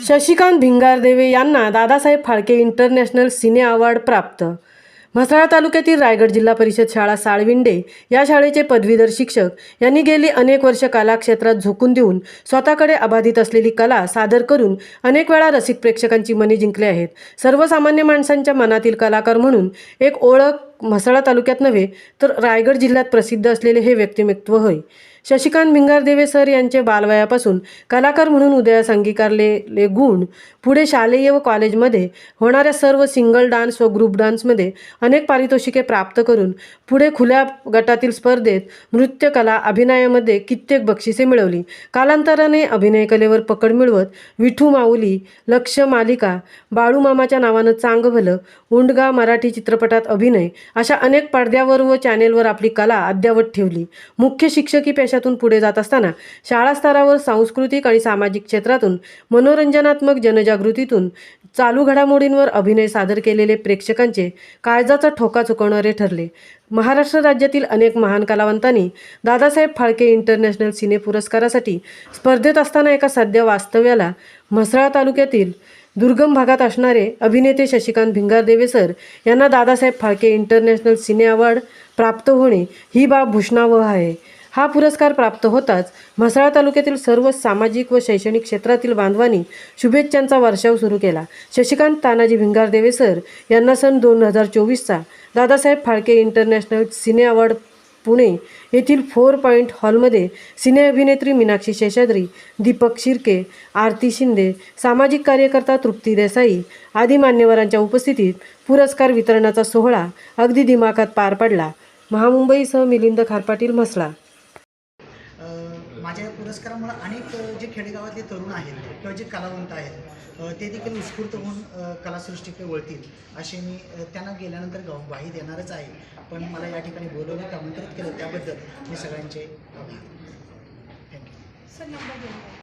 शशिकांत भिंगारदेवे यांना दादासाहेब फाळके इंटरनॅशनल सिने अवॉर्ड प्राप्त। म्हसळा तालुक्यातील रायगड जिल्हा परिषद शाळा साळविंडे या शाळेचे पदवीधर शिक्षक यांनी गेली अनेक वर्ष कला क्षेत्रात झोकून देऊन स्वतःकडे अबाधित असलेली कला सादर करून अनेक वेळा रसिक प्रेक्षकांची मने जिंकले आहेत। सर्वसामान्य माणसांच्या मनातील कलाकार म्हणून एक ओळख म्हसळा तालुक्यात नव्हे तर रायगड जिल्ह्यात प्रसिद्ध असलेले हे व्यक्तिमत्व होय। शशिकांत भिंगारदेवे सर यांचे बालवयापासून कलाकार म्हणून उदयास अंगीकारलेले गुण पुढे शालेय व कॉलेजमध्ये होणाऱ्या सर्व सिंगल डान्स व ग्रुप डान्समध्ये अनेक पारितोषिके प्राप्त करून पुढे खुल्या गटातील स्पर्धेत नृत्यकला अभिनयामध्ये कित्येक बक्षिसे मिळवली। कालांतराने अभिनय कलेवर पकड मिळवत विठू माऊली, लक्ष मालिका, बाळूमामाच्या नावानं चांग भलं, उंडगा मराठी चित्रपटात अभिनय अशा अनेक पडद्यावर व चॅनेलवर आपली कला अद्यावत ठेवली। मुख्य शिक्षकी पेशातून पुढे जात असताना शाळा स्तरावर सांस्कृतिक आणि सामाजिक क्षेत्रातून मनोरंजनात्मक जनजागृतीतून चालू घडामोडींवर अभिनय सादर केलेले प्रेक्षकांचे काळजाचा ठोका चुकवणारे ठरले। महाराष्ट्र राज्यातील अनेक महान कलावंतांनी दादासाहेब फाळके इंटरनॅशनल सिने पुरस्कारासाठी स्पर्धेत असताना एका सध्या वास्तव्याला म्हसळा तालुक्यातील दुर्गम भागात असणारे अभिनेते शशिकांत भिंगारदेवे सर यांना दादासाहेब फाळके इंटरनॅशनल सिने अवॉर्ड प्राप्त होणे ही बाब भूषणावह आहे। हा पुरस्कार प्राप्त होताच म्हसळा तालुक्यातील सर्व सामाजिक व शैक्षणिक क्षेत्रातील बांधवांनी शुभेच्छांचा वर्षाव सुरू केला। शशिकांत तानाजी भिंगारदेवे सर यांना सन 2024चा दादासाहेब फाळके इंटरनॅशनल सिने अवॉर्ड पुणे येथील 4 पॉइंट हॉलमध्ये सिने अभिनेत्री मीनाक्षी शेषाद्री, दीपक शिर्के, आरती शिंदे, सामाजिक कार्यकर्ता तृप्ती देसाई आदी मान्यवरांच्या उपस्थितीत पुरस्कार वितरणाचा सोहळा अगदी दिमाखात पार पडला। महामुंबईसह मिलिंद खारपाटील, म्हसळा। माझ्या पुरस्कारामुळे अनेक जे खेडेगावातले तरुण आहेत किंवा जे कलावंत आहेत ते देखील उत्स्फूर्त होऊन कलासृष्टीकडे वळतील असे मी त्यांना गेल्यानंतर ग्वाही देणारच आहे। पण मला या ठिकाणी बोलवण्यात आमंत्रित केलं त्याबद्दल मी सगळ्यांचे आभार। Thank you sir.